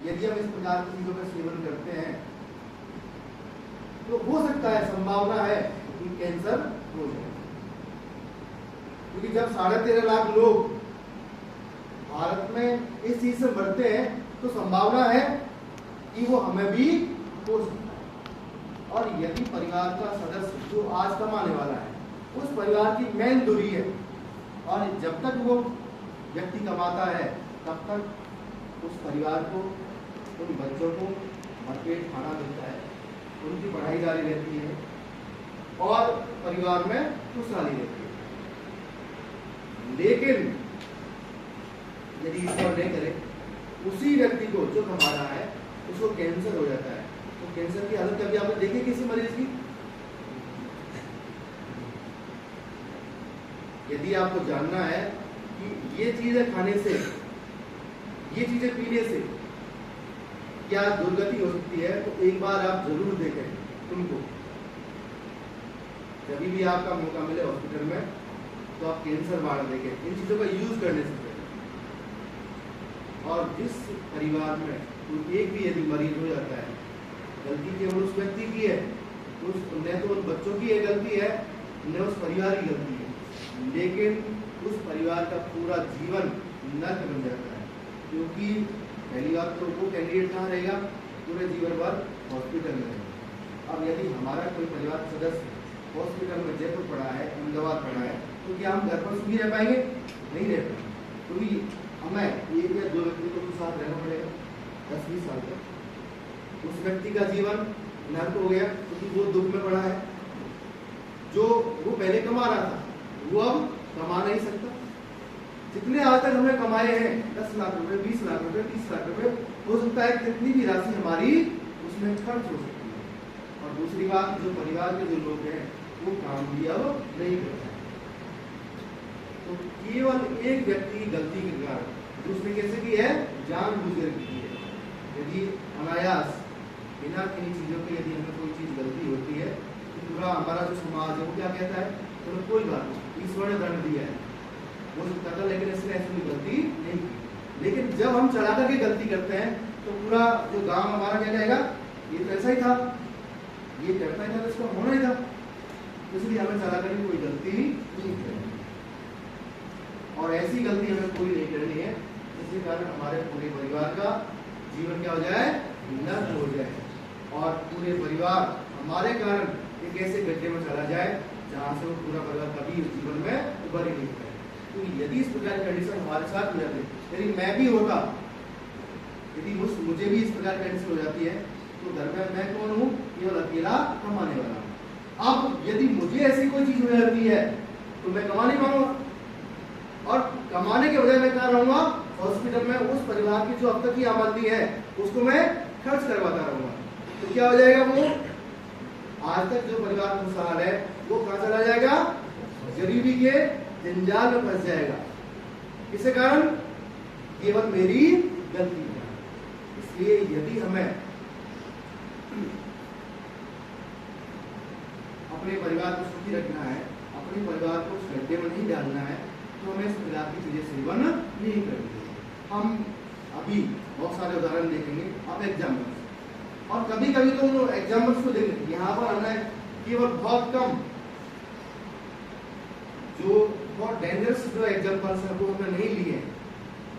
यदि हम इस प्रकार की चीजों का सेवन करते हैं तो हो सकता है, संभावना है कि कैंसर हो जाए। क्योंकि जब 13.5 लाख लोग भारत में इस चीज से मरते हैं तो संभावना है कि वो हमें भी हो सकता है। और यदि परिवार का सदस्य जो आज कमाने वाला है, उस परिवार की मेन दूरी है, और जब तक वो व्यक्ति कमाता है तब तक उस परिवार को, उन बच्चों को भरपेट खाना मिलता है, उनकी पढ़ाई जारी रहती है और परिवार में खुशहाली रहती है। लेकिन यदि ईश्वर नहीं करे, उसी व्यक्ति को जो कमा रहा है उसको कैंसर हो जाता है, तो कैंसर की हालत कभी आपने देखी किसी मरीज की? यदि आपको जानना है कि ये चीजें खाने से, ये चीजें पीने से क्या दुर्गति हो सकती है, तो एक बार आप जरूर देखें उनको। जब भी आपका मौका मिले हॉस्पिटल में तो आप कैंसर वार्ड देखें, इन चीजों का यूज करने से पहले। और जिस परिवार में कोई एक भी यदि मरीज हो जाता है, गलती केवल उस व्यक्ति की है, न तो उन बच्चों की गलती है, न उस परिवार की गलती है, लेकिन उस परिवार का पूरा जीवन नर्क बन जाता है। क्योंकि पहली बात तो वो कैंडिडेट कहाँ रहेगा? पूरे जीवन भर हॉस्पिटल में रहेगा। अब यदि हमारा कोई परिवार सदस्य हॉस्पिटल में जयपुर पड़ा है, अहमदाबाद पड़ा है, तो क्या हम घर पर सुखी रह पाएंगे? नहीं रह पाएंगे। क्योंकि हमें एक या दो व्यक्ति को साथ रहना पड़ेगा 10-20 साल तक। उस व्यक्ति का जीवन नर्क हो गया क्योंकि वो दुख में पड़ा है। जो वो पहले कमा रहा था वो अब कमा नहीं सकता। जितने आज तक हमने कमाए हैं 10 लाख रुपए, 20 लाख रुपए, 30 लाख रुपए, हो सकता है कितनी भी राशि हमारी उसमें खर्च हो सकती है। और दूसरी बात, जो परिवार के जो लोग हैं वो काम भी अब नहीं करते। तो केवल एक व्यक्ति की गलती के कारण, उसने कैसे की है? जानबूझकर की है। यदि अनायास बिना किन्हीं चीजों के यदि हमें कोई चीज गलती होती है तो पूरा हमारा जो समाज है वो क्या कहता है? तो कोई बात नहीं, ईश्वर ने दंड दिया है, हो सकता था, लेकिन इसने ऐसी गलती नहीं की। लेकिन जब हम चढ़ा करके गलती करते हैं तो पूरा जो गांव हमारा क्या कहेगा? ये तो ऐसा ही था, ये करता ही था, तो इसका होना ही था। इसलिए हमें चढ़ा करके कोई गलती नहीं करनी, और ऐसी गलती हमें कोई नहीं करनी है जिसके कारण हमारे पूरे परिवार का जीवन क्या हो जाए? नष्ट हो जाए, और पूरे परिवार हमारे कारण एक ऐसे गड्ढे में चला जाए जहाँ से वो पूरा परिवार कभी जीवन में उभर ही नहीं पाए। तो यदि इस प्रकार की कंडीशन हमारे साथ हो जाती है, यदि मैं भी होता, यदि मुझे भी इस प्रकार की कंडीशन हो जाती है, तो घर में मैं कौन हूँ? केवल अकेला कमाने वाला हूँ। अब यदि मुझे ऐसी कोई चीज हो जाती है तो मैं कमा नहीं पाऊंगा, और कमाने के बजाय मैं कहाँ रहूंगा? हॉस्पिटल में उस परिवार की जो अब तक की आमदनी है उसको मैं खर्च करवाता रहूंगा। तो क्या हो जाएगा? वो आज तक जो परिवार खुशहाल है वो कहाँ चला जाएगा? गरीबी के जंजाल में फंस जाएगा। इसके कारण केवल मेरी गलती है। इसलिए यदि हमें अपने परिवार को सुखी रखना है, अपने परिवार को उस गड्ढे में नहीं डालना है, तो हमें इस प्रकार की चीजें सेवन नहीं करनी चाहिए। हम अभी बहुत सारे उदाहरण देखेंगे, अब एग्जाम्पल्स, और कभी कभी तो उन एग्जाम्पल्स को देखेंगे। यहाँ पर हमें केवल बहुत कम जो बहुत डेंजरस जो एग्जाम्पल्स हैं वो हमने नहीं लिए,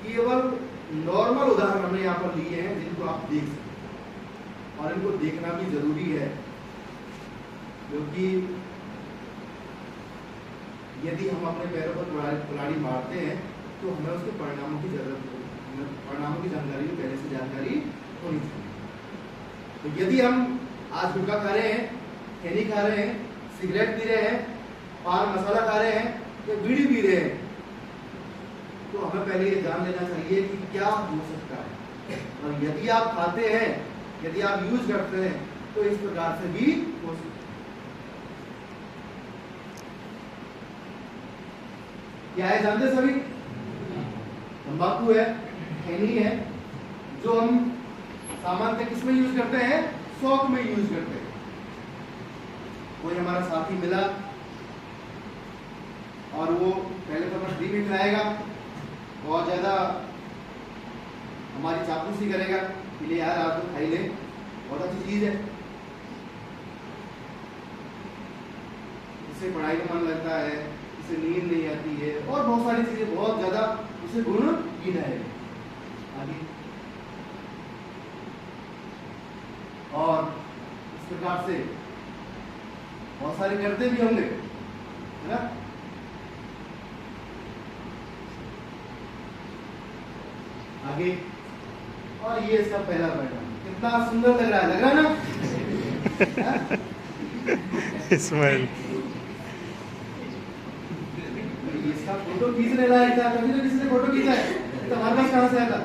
केवल नॉर्मल उदाहरण हमने यहाँ पर लिए हैं जिनको आप देख सकते, और इनको देखना भी जरूरी है। क्योंकि यदि हम अपने पैरों पर कुल्हाड़ी मारते हैं तो हमें उसके परिणामों की जरूरत होती है, परिणामों की जानकारी भी पहले से जानकारी होनी चाहिए। तो यदि हम आज गुटखा खा रहे हैं, खैनी खा रहे हैं, सिगरेट पी रहे हैं, पान मसाला खा रहे हैं या बीड़ी पी रहे हैं, तो हमें पहले ये जान लेना चाहिए कि क्या हो सकता है। और यदि आप खाते हैं, यदि आप यूज करते हैं, तो इस प्रकार से भी हो सकता है। क्या है जानते सभी? तंबाकू है, खैनी है, जो हम सामान्यतः किसमें यूज करते हैं? शौक में यूज करते हैं। कोई हमारा साथी मिला और वो पहले तो अपना फ्री में खाएगा, बहुत ज्यादा हमारी चापलूसी करेगा कि ले यार आप तो खाई ले, बहुत अच्छी चीज है, इससे पढ़ाई में मन लगता है, इससे नींद नहीं आती है, और बहुत सारी चीजें, बहुत ज्यादा उसे गुण गिनाएगा। आगे और इस प्रकार से बहुत सारे करते भी होंगे, है ना। आगे, और ये इसका पहला पैटर्न कितना सुंदर लग रहा है ना। स्माइल। इसका फोटो खींचने लायक था, कभी तो किसी ने फोटो खींचा है, तो हमारे पास कहां से आया था।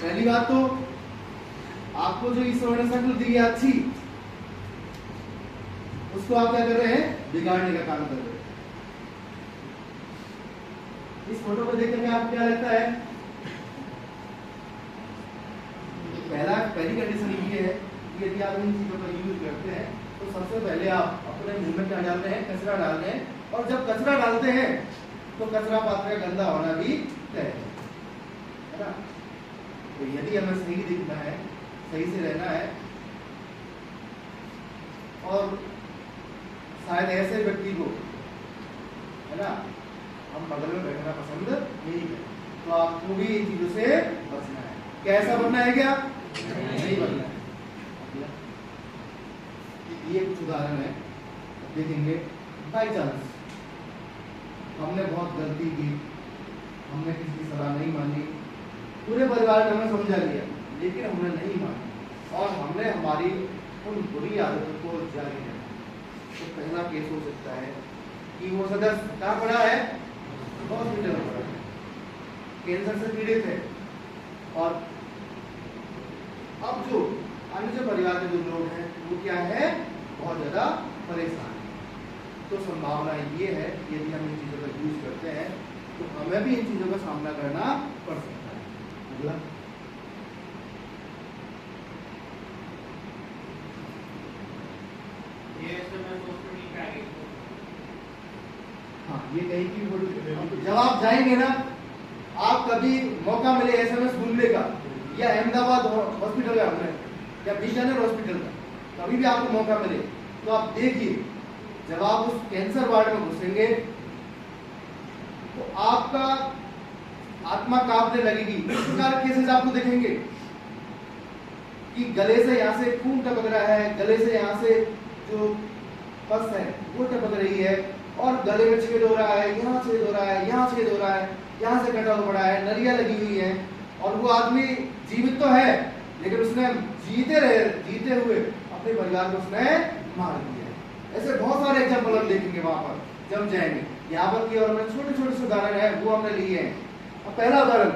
पहली बात तो आपको जो इस वर्ण शक्ल दी है अच्छी, उसको आप क्या कर रहे हैं, बिगाड़ने का काम कर रहे हैं। इस फोटो को देख करके आपको क्या लगता है, पहली कंडीशन ये है कि यदि आप इन चीजों का यूज करते हैं तो सबसे पहले आप अपने मुंह में क्या डालते हैं, कचरा डालते हैं, और जब कचरा डालते हैं तो कचरा पात्र का गंदा होना भी तय है ना। तो यदि हमें सही दिखना है, सही से रहना है, और शायद ऐसे व्यक्ति को, है ना, हम बगल में बैठना पसंद नहीं है, तो आपको भी इन चीजों से बचना है। कैसा बनना है, क्या नहीं बनना है। ये कुछ उदाहरण है, देखेंगे। बाई चांस हमने बहुत गलती की, हमने किसी की सलाह नहीं मानी, पूरे परिवार ने हमें समझा लिया, लेकिन हमने नहीं मानी, और हमने हमारी उन बुरी आदतों को जारी रखा, तो पहला केस हो सकता है कि वो सदस्य कहाँ पड़ा है, हॉस्पिटल में पड़ा है, कैंसर से पीड़ित है, और अब जो अन्य जो परिवार के जो लोग हैं वो क्या है, बहुत ज्यादा परेशान है। तो संभावना ये है कि यदि हम इन चीजों का यूज करते हैं तो हमें भी इन चीजों का सामना करना पड़ सकता है। अगला, हाँ, ये कहीं की जब आप जाएंगे ना, आप कभी मौका मिले एसएमएस ढूंढने का, या अहमदाबाद हॉस्पिटल का हमने, या बीकानेर हॉस्पिटल का, कभी भी आपको मौका मिले तो आप देखिए, जब आप उस कैंसर वार्ड में घुसेंगे तो आपका आत्मा कांपने लगेगी। इस प्रकार के केसेस आपको दिखेंगे कि गले से यहाँ से खून टपक रहा है, गले से यहाँ से जो पस है वो टपक रही है, और गले में छेद हो रहा है, यहाँ छेद हो रहा है, यहाँ छेद हो रहा है, यहाँ से कटा हुआ पड़ा है, नलियां लगी हुई है, और वो आदमी जीवित तो है लेकिन उसने जीते हुए अपने परिवार को उसने मार दिया। ऐसे बहुत सारे एग्जाम्पल हम देखेंगे वहां पर जब जाएंगे। यहाँ पर की और छोटे छोटे से उदाहरण है वो हमने लिए हैं। अब पहला उदाहरण,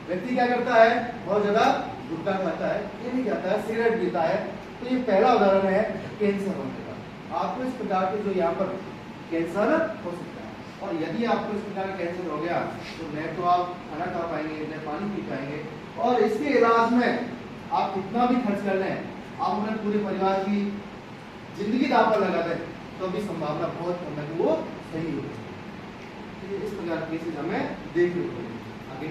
व्यक्ति क्या करता है, बहुत ज्यादा गुटखा खाता है, ये नहीं खाता है, सिगरेट पीता है, तो ये पहला उदाहरण है कैंसर होने का। आपको इस प्रकार के जो यहाँ पर कैंसर हो सकता है, और यदि आपको इस प्रकार का कैंसर हो गया तो न तो आप खाना खा पाएंगे, न पानी पी पाएंगे, और इसके इलाज में आप कितना भी खर्च कर लें, आप अपने पूरे परिवार की जिंदगी दांव पर लगा दें, तो भी संभावना बहुत कम है कि वो सही हो। इस प्रकार के केसेस हमें देखने को मिलेंगे। आगे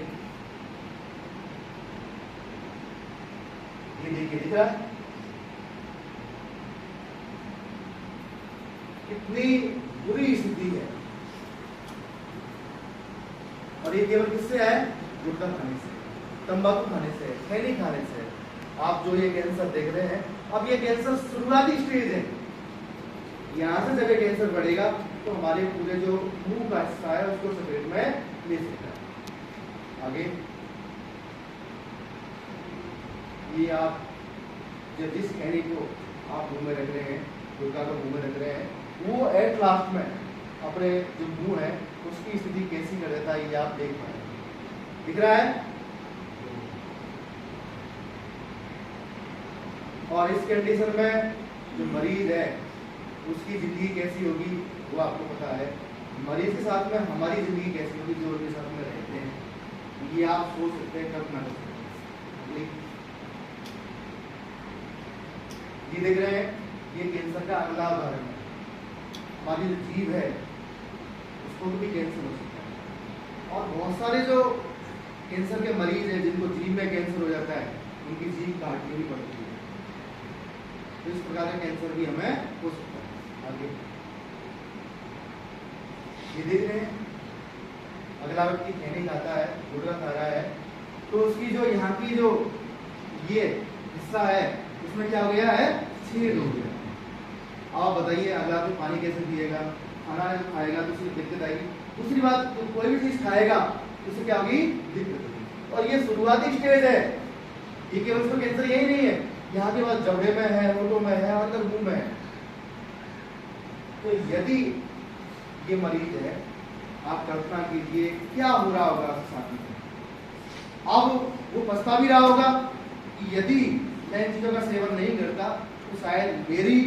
ये देखिए, दिख रहा है कितनी बुरी स्थिति है, और ये केवल किससे है, गुटखा खाने से, तंबाकू खाने से, खैनी खाने से। आप जो ये कैंसर देख रहे हैं, अब ये कैंसर शुरुआती स्टेज है, यहाँ से जब कैंसर बढ़ेगा तो हमारे पूरे जो मुंह का हिस्सा है उसको चपेट में ले सकता है। आगे ये आप जब जिस खैनी को आप मुंह में रख रहे हैं, गुटखा को मुंह में रख रहे हैं, वो एट लास्ट में अपने जो मुंह है उसकी स्थिति कैसी कर देता है, ये आप देख पाए। दिख रहा है। और इस कंडीशन में जो मरीज है उसकी जिंदगी कैसी होगी वो आपको पता है। मरीज के साथ में हमारी जिंदगी कैसी होगी जो उनके साथ में रहते हैं, ये आप सोच सकते हैं, कल्पना कर सकते हैं। ये देख रहे हैं, ये कैंसर का अगला उदाहरण है। हमारी जो जीभ है उसको भी कैंसर हो और बहुत सारे जो कैंसर के मरीज हैं जिनको जीभ में कैंसर हो जाता है, उनकी जीभ काटनी भी पड़ती है। तो इस प्रकार का कैंसर भी हमें हो सकता है। आगे ये देख रहे हैं, अगला व्यक्ति खैनी खाता है, गुटखा खा रहा है, तो उसकी जो यहाँ की जो ये हिस्सा है उसमें क्या हो गया है, छेद हो गया। आप बताइए अगला तो पानी कैसे पिएगा, खाना खाएगा तो उसकी दिक्कत आएगी। दूसरी बात, तो कोई भी चीज खाएगा तो उससे क्या होगी, दिक्कत होगी। और ये शुरुआती स्टेज है, ये केवल उसको कैंसर यही नहीं है, यहाँ के बाद जबड़े में है, होठों में है, अंदर मुंह में है। तो यदि ये मरीज है, आप कल्पना कीजिए क्या हो रहा होगा उसके साथ में। अब वो पछता भी रहा होगा कि यदि मैं इन चीजों का सेवन नहीं करता तो शायद मेरी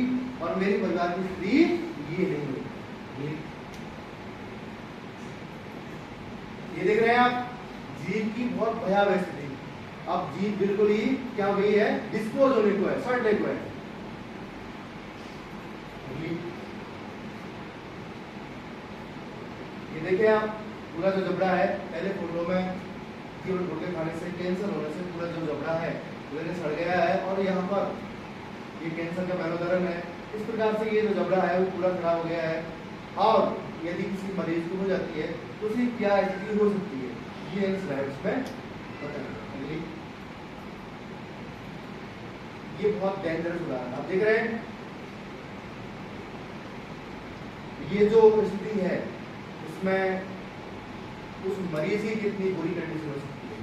और मेरे परिवार की स्थिति ये नहीं होगी। ये देख रहे हैं आप, जीभ की बहुत भयावह स्थिति। अब जीभ बिल्कुल ही क्या हो गई है, डिस्पोज होने को है, सड़ने को है। ये देखिए आप, पूरा जो जबड़ा है, पहले फोटो में केवल गुटखे खाने से, कैंसर होने से पूरा जो जबड़ा है पूरे सड़ गया है, और यहाँ पर ये कैंसर का मनोदरण है। इस प्रकार से ये जो जबड़ा है वो पूरा खराब हो गया है। और यदि किसी मरीज को हो जाती है तो उसकी क्या स्थिति हो सकती है, ये इन स्लाइड्स में बताएंगे। ये बहुत डेंजरस उदाहरण आप देख रहे हैं। ये जो स्थिति है उसमें उस मरीज की कितनी बुरी कंडीशन हो सकती है,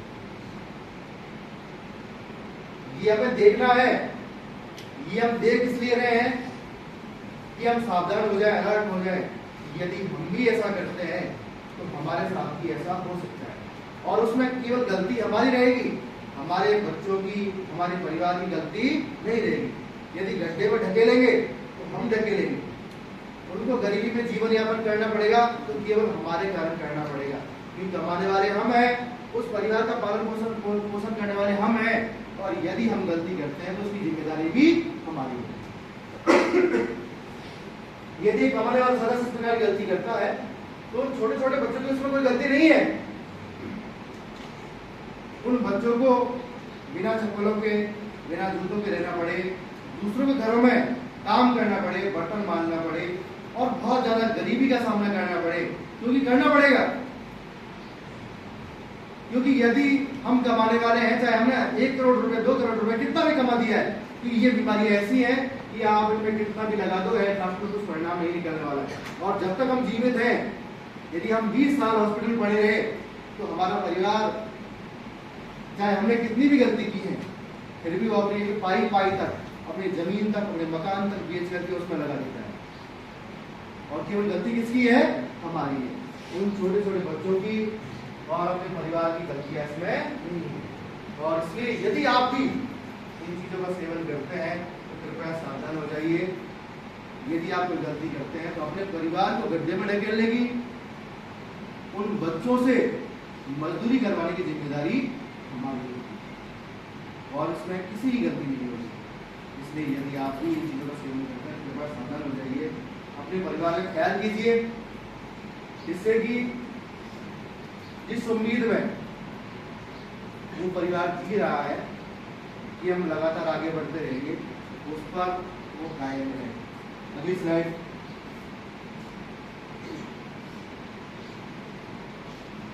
ये हमें देखना है। ये हम देख इसलिए रहे हैं कि हम सावधान हो जाए, अलर्ट हो जाए। यदि हम भी ऐसा करते हैं तो हमारे साथ भी ऐसा हो सकता है, और उसमें केवल गलती हमारी रहेगी, हमारे बच्चों की, हमारे परिवार की गलती नहीं रहेगी। यदि गड्ढे में ढकेलेंगे तो हम ढकेलेंगे, उनको गरीबी में जीवन यापन करना पड़ेगा तो केवल हमारे कारण करना पड़ेगा, क्योंकि कमाने वाले हम हैं, उस परिवार का पालन पोषण करने वाले हम हैं। और यदि हम गलती करते हैं तो उसकी जिम्मेदारी भी हमारी है। यदि कमाने वाला सदस्य इस प्रकार गलती करता है तो छोटे छोटे बच्चों की उसमें कोई गलती नहीं है। उन बच्चों को बिना चप्पलों के, बिना जूतों के रहना पड़े, दूसरों के घरों में काम करना पड़े, बर्तन मांजना पड़े, और बहुत ज्यादा गरीबी का सामना करना पड़े, क्योंकि करना पड़ेगा। क्योंकि यदि हम कमाने वाले हैं, चाहे हमने 1 करोड़ रुपए, 2 करोड़ रुपए कितना भी कमा दिया है, क्योंकि ये बीमारी ऐसी है कि आप इनमें कितना भी लगा दो, आपको कुछ परिणाम नहीं निकलने वाला है। और जब तक हम जीवित हैं, यदि हम 20 साल हॉस्पिटल पड़े रहे तो हमारा परिवार, चाहे हमने कितनी भी गलती की है, फिर भी वो अपनी पाई तक, अपनी जमीन तक, अपने मकान तक बेच करके उसमें लगा देता है। और केवल गलती किसकी है, हमारी है, उन छोटे छोटे बच्चों की और अपने परिवार की गलतियां इसमें नहीं है। और इसलिए यदि आप भी इन चीजों का सेवन करते हैं तो कृपया सावधान हो जाइए। यदि आप कोई गलती करते हैं तो अपने परिवार को गड्ढे में ढकेलने की, उन बच्चों से मजदूरी करवाने की जिम्मेदारी हमारी है, और इसमें किसी की गलती नहीं होगी। इसलिए यदि आप भी इन चीजों का सेवन करते हैं, कृपया सावधान हो जाइए, अपने परिवार का ख्याल कीजिए, जिससे कि इस उम्मीद में जो परिवार जी रहा है कि हम लगातार आगे बढ़ते रहेंगे, उस पर वो कायम रहे। अगली स्लाइड।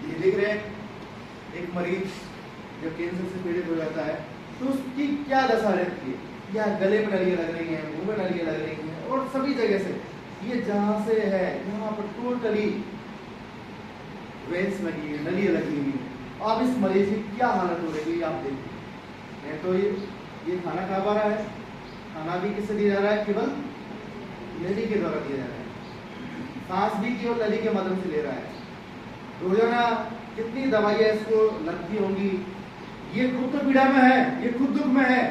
ये देख रहे हैं, एक मरीज जब कैंसर से पीड़ित हो जाता है तो उसकी क्या दशा रहती है, या गले में नलियां लग रही हैं, मुंह में नलियां लग रही हैं, और सभी जगह से, ये जहां से है यहाँ पर टोटली वेंस लगी है, नलियां लगी हुई है। अब इस मरीज की क्या हालत हो रही है आप देखिए। तो ये खाना खा पा रहा है, खाना भी किससे दिया जा रहा है, केवल नली के द्वारा दिया जा रहा है, सांस भी केवल नली के माध्यम से ले रहा है। रोजाना कितनी दवाइयां इसको लगती होंगी, ये खुद तो पीड़ा में है, ये खुद दुख में है,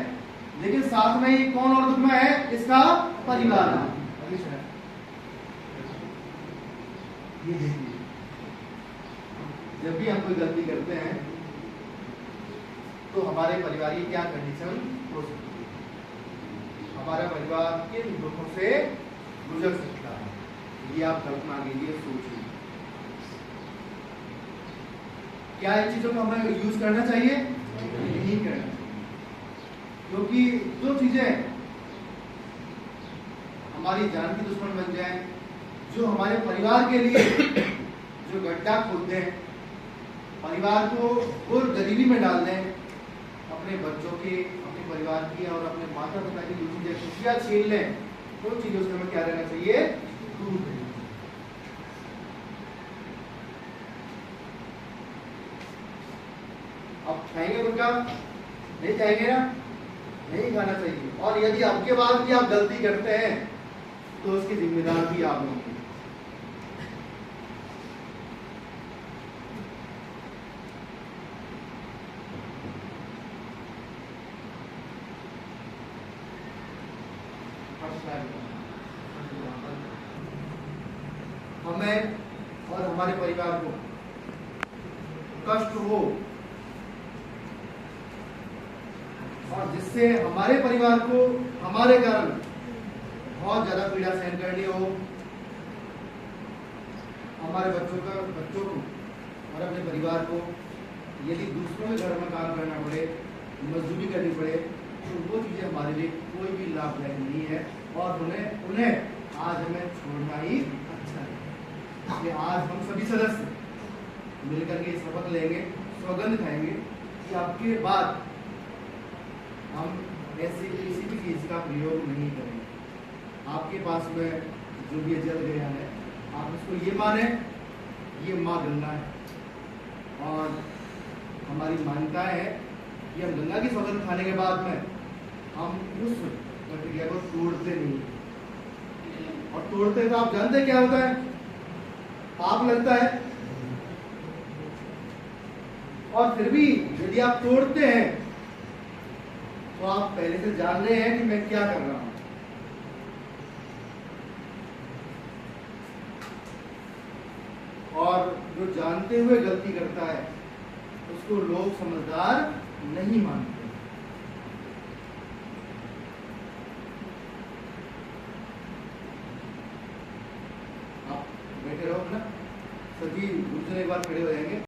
लेकिन साथ में ही कौन और दुख में है, इसका परिवार। ये देखिए, जब भी हम कोई गलती करते हैं तो हमारे परिवार की क्या कंडीशन हो सकती है, हमारा परिवार किन दुखों से गुजर सकता है, ये आप कल्पना कीजिए, सोचिए। क्या इन चीजों को हमें यूज करना चाहिए? नहीं करना चाहिए, क्योंकि जो चीजें हमारी जान की दुश्मन बन जाए, जो हमारे परिवार के लिए जो गड्ढा खोद दें, परिवार को और गरीबी में डाल दें, अपने बच्चों की, अपने परिवार की और अपने माता पिता की जो चीजें खुशियां छीन लें, उन चीजों से हमें क्या रहना चाहिए? दूर रहना चाहिए। अब खाएंगे गुटखा? नहीं खाएंगे ना? नहीं खाना चाहिए। और यदि आपके बाद भी आप गलती करते हैं तो उसकी जिम्मेदार भी आप होंगे। हमें और हमारे परिवार को कष्ट हो और जिससे हमारे परिवार को हमारे कारण बहुत ज्यादा पीड़ा सहन करनी हो, हमारे बच्चों को और अपने परिवार को यदि दूसरों के घर में काम करना पड़े, मजदूरी करनी पड़े, तो वो चीजें हमारे लिए कोई भी लाभदायक नहीं है और उन्हें आज हमें छोड़ना ही अच्छा है। इसलिए आज हम सभी सदस्य मिलकर के शपथ लेंगे, सौगंध खाएंगे कि आपके बाद हम ऐसी किसी भी चीज का प्रयोग नहीं करेंगे। आपके पास में जो भी जल गया है, आप इसको ये माने, ये माँ गंगा है और हमारी मान्यता है कि हम गंगा की सौगंध खाने के बाद में हम उस प्रक्रिया को तोड़ते नहीं, और तोड़ते तो आप जानते क्या होता है? पाप लगता है। और फिर भी यदि आप तोड़ते हैं तो आप पहले से जान रहे हैं कि मैं क्या कर रहा हूं। और जो जानते हुए गलती करता है उसको लोग समझदार नहीं मानते। आप बैठे रहो ना, सभी गुरुजन एक बार खड़े हो जाएंगे।